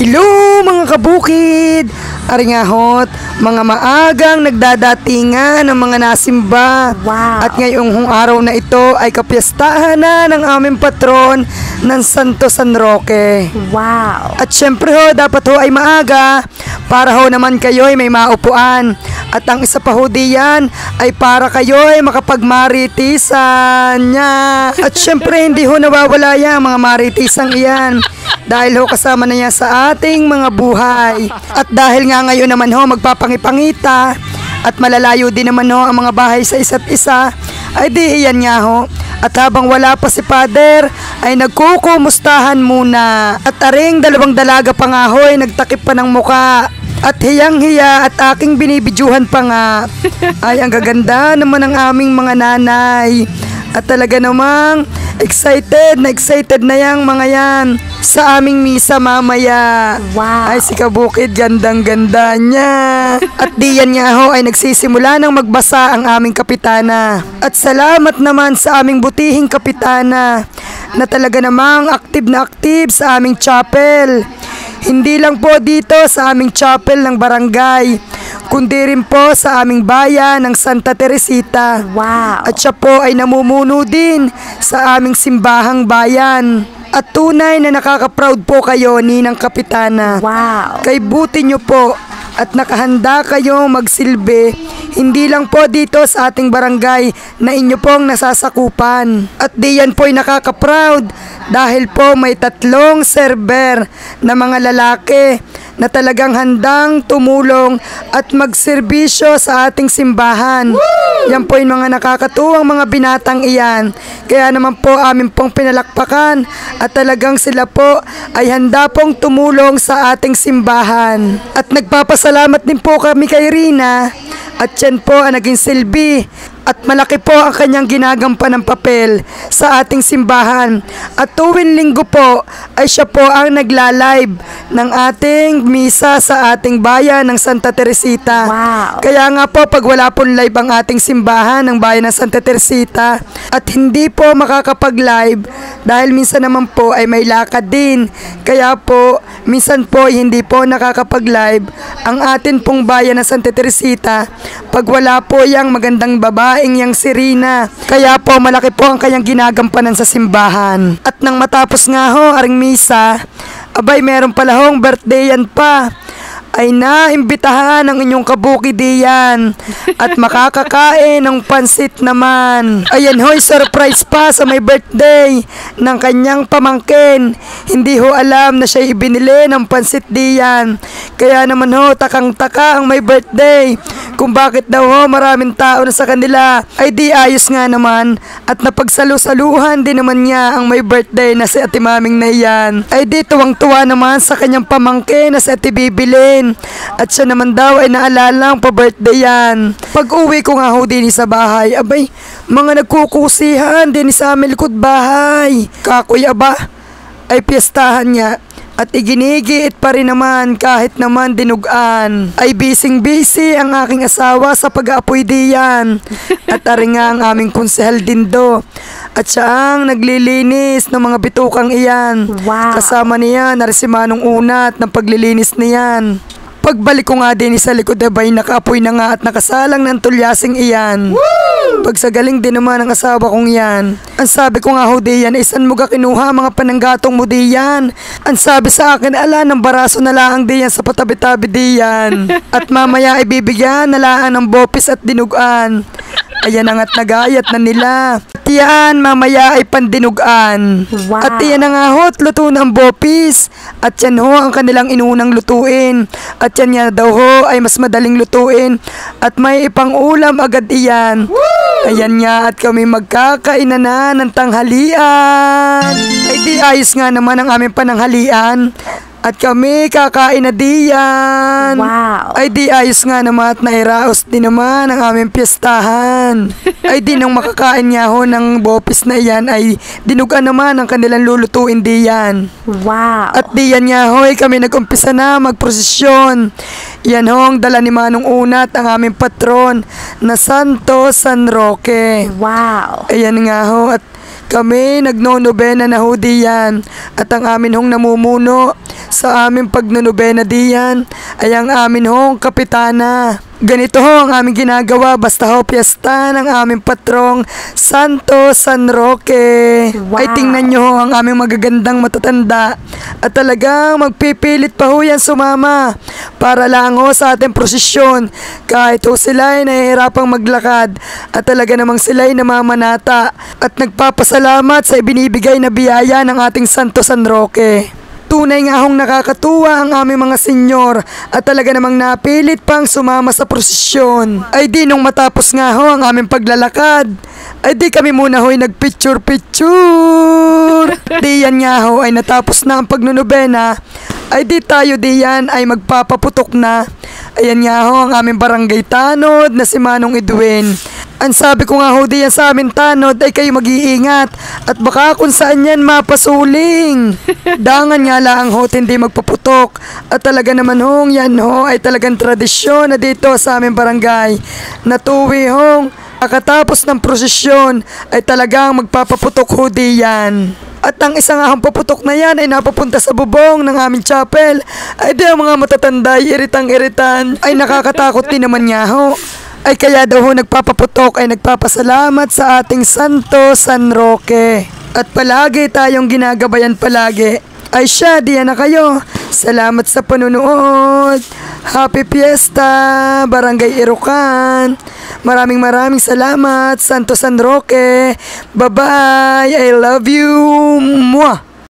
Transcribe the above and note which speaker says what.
Speaker 1: Hello mga kabukid! Ari nga hot, mga maagang nagdadatingan ng mga nasimba.
Speaker 2: Wow.
Speaker 1: At ngayong araw na ito ay kapiyastahan na ng aming patron ng Santo San Roque.
Speaker 2: Wow.
Speaker 1: At syempre ho, dapat ho ay maaga para ho naman kayo ay may maupuan. At ang isa pa ho diyan ay para kayo ay makapagmaritisan niya. At syempre hindi ho nawawala yan mga maritisang iyan. Dahil ho kasama na yan sa ating mga buhay. At dahil nga ngayon naman ho magpapangipangita at malalayo din naman ho ang mga bahay sa isa't isa, ay di iyan nga ho. At habang wala pa si Father, ay nagkukumustahan muna. At aring dalawang dalaga pa nga ho ay nagtakip pa ng muka. At hiyang-hiya at aking binibidyuhan pa nga. Ay ang gaganda naman ng aming mga nanay. At talaga namang excited na yang mga yan sa aming misa mamaya.
Speaker 2: Wow.
Speaker 1: Ay si Kabukid, gandang-ganda niya. At diyan nga ho ay nagsisimula ng magbasa ang aming kapitana. At salamat naman sa aming butihing kapitana na talaga namang aktive na aktive sa aming chapel. Hindi lang po dito sa aming chapel ng barangay, kundi rin po sa aming bayan ng Santa Teresita.
Speaker 2: Wow.
Speaker 1: At siya po ay namumuno din sa aming simbahang bayan. At tunay na nakaka-proud po kayo, Ninang Kapitana.
Speaker 2: Wow.
Speaker 1: Kay buti nyo po at nakahanda kayo magsilbi, hindi lang po dito sa ating barangay na inyo pong nasasakupan. At diyan po ay nakaka-proud dahil po may 3 server na mga lalaki na talagang handang tumulong at magserbisyo sa ating simbahan. Yan po yung mga nakakatuwang mga binatang iyan. Kaya naman po amin pong pinalakpakan at talagang sila po ay handa pong tumulong sa ating simbahan. At nagpapasalamat din po kami kay Rina at yan po ang naging silbi. At malaki po ang kanyang ginagampan ng papel sa ating simbahan. At tuwing linggo po ay siya po ang nagla-live ng ating misa sa ating bayan ng Santa Teresita.
Speaker 2: Wow.
Speaker 1: Kaya nga po pag wala po live ang ating simbahan ng bayan ng Santa Teresita at hindi po makakapag-live dahil minsan naman po ay may lakad din. Kaya po minsan po ay hindi po nakakapag-live ang atin pong bayan ng Santa Teresita pag wala po yang magandang babaeng yang si Rina. Kaya po malaki po ang kanyang ginagampanan sa simbahan. At nang matapos nga ho aring misa, abay meron pala hong birthday yan pa. Ay naimbitahan ang inyong kabukid diyan at makakakain ng pansit naman. Ayan ho'y surprise pa sa may birthday ng kanyang pamangkin. Hindi ho alam na siya ibinili ng pansit diyan. Kaya naman ho takang-taka ang may birthday kung bakit daw ho maraming tao na sa kanila. Ay di ayos nga naman at napagsalu-saluhan din naman niya ang may birthday na si Ate Maming na iyan. Ay di tuwang-tuwa naman sa kanyang pamangkin na si Ate Bibilin. At siya naman daw ay naalala ang pa-birthday yan. Pag uwi ko nga ho din sa bahay, abay, mga nagkukusihan din sa aming likod bahay. Kakoy aba, ay piyestahan niya. At iginigiit pa rin naman kahit naman dinugan. Ay busy ang aking asawa sa pag-aapoy diyan. At ari nga ang aming konsehal din do. At siya ang naglilinis ng mga bitukang iyan.
Speaker 2: Wow.
Speaker 1: Kasama niya na si Manong Unat ng paglilinis niyan. Pagbalik ko nga din sa likod abay nakaapoy na nga at nakasalang ng tulyasing iyan. Pagsagaling din naman ang asawa kong yan. Ang sabi ko nga ho diyan, isan mo ga kinuha mga pananggatong mo diyan. Ang sabi sa akin, ala ng baraso na laang diyan sa patabi-tabi diyan. At mamaya ay bibigyan na laang ng bopis at dinugan. Ayan ang at nagayat na nila. At yan, mamaya ay pandinugan.
Speaker 2: Wow.
Speaker 1: At yan ang ahot, luto ng bopis. At yan ho ang kanilang inunang lutuin. At yan nga daw ho ay mas madaling lutuin. At may ipang ulam agad iyan. Ayan nga at kami magkakainan na ng tanghalian. Ay di ayos nga naman ang aming pananghalian. At kami kakain na diyan.
Speaker 2: Wow.
Speaker 1: Ay di ayos nga naman at nairaos din naman ang aming piyestahan. Ay di nang makakain niya ho ng bopis na iyan ay dinugan naman ang kanilang lulutuin diyan.
Speaker 2: Wow.
Speaker 1: At diyan nga ho ay kami nag-umpisa na magprosesyon. Yan ho ang dala ni Manong Unat ang aming patron na Santo San Roque.
Speaker 2: Wow.
Speaker 1: Ayan nga ho at kami nagnonobena na ho diyan at ang amin hong namumuno sa aming pagnunubena diyan ay ang amin hong kapitana. Ganito ho ang aming ginagawa basta ho piyesta ng aming patrong Santo San Roque.
Speaker 2: Wow.
Speaker 1: Ay tingnan nyo ho ang aming magagandang matatanda at talagang magpipilit pa ho yan sumama para lang ho sa ating prosesyon kahit ho sila ay nahihirapang maglakad at talaga namang sila ay namamanata at nagpapasalamat sa ibinibigay na biyaya ng ating Santo San Roque. Tunay nga hong nakakatuwa ang aming mga senyor at talaga namang napilit pang sumama sa prosesyon. Ay di nung matapos nga ho ang aming paglalakad, ay di kami muna ho'y nagpicture-picture. Di yan nga ho ay natapos na ang pagnunubena, ay di tayo diyan ay magpapaputok na. Ayan nga ho ang aming barangay tanod na si Manong Edwin. Ang sabi ko nga ho diyan sa amin tanod ay kayo mag-iingat at baka kung saan yan mapasuling. Dangan nga lang ho hindi magpaputok at talaga naman hong yan ho ay talagang tradisyon na dito sa aming barangay. Natuwi hong pagkatapos ng prosesyon ay talagang magpapaputok ho diyan. At ang isang ahang paputok na yan ay napapunta sa bubong ng aming chapel. Ay di ang mga matatanda ay iritang-iritan ay nakakatakot din naman nga ho. Ay kaya daw ho nagpapaputok ay nagpapasalamat sa ating Santo San Roque. At palagi tayong ginagabayan palagi. Ay siya, diyan na kayo. Salamat sa panunood. Happy Fiesta, Barangay Irokan. Maraming salamat, Santo San Roque. Bye-bye. I love you. Mwah.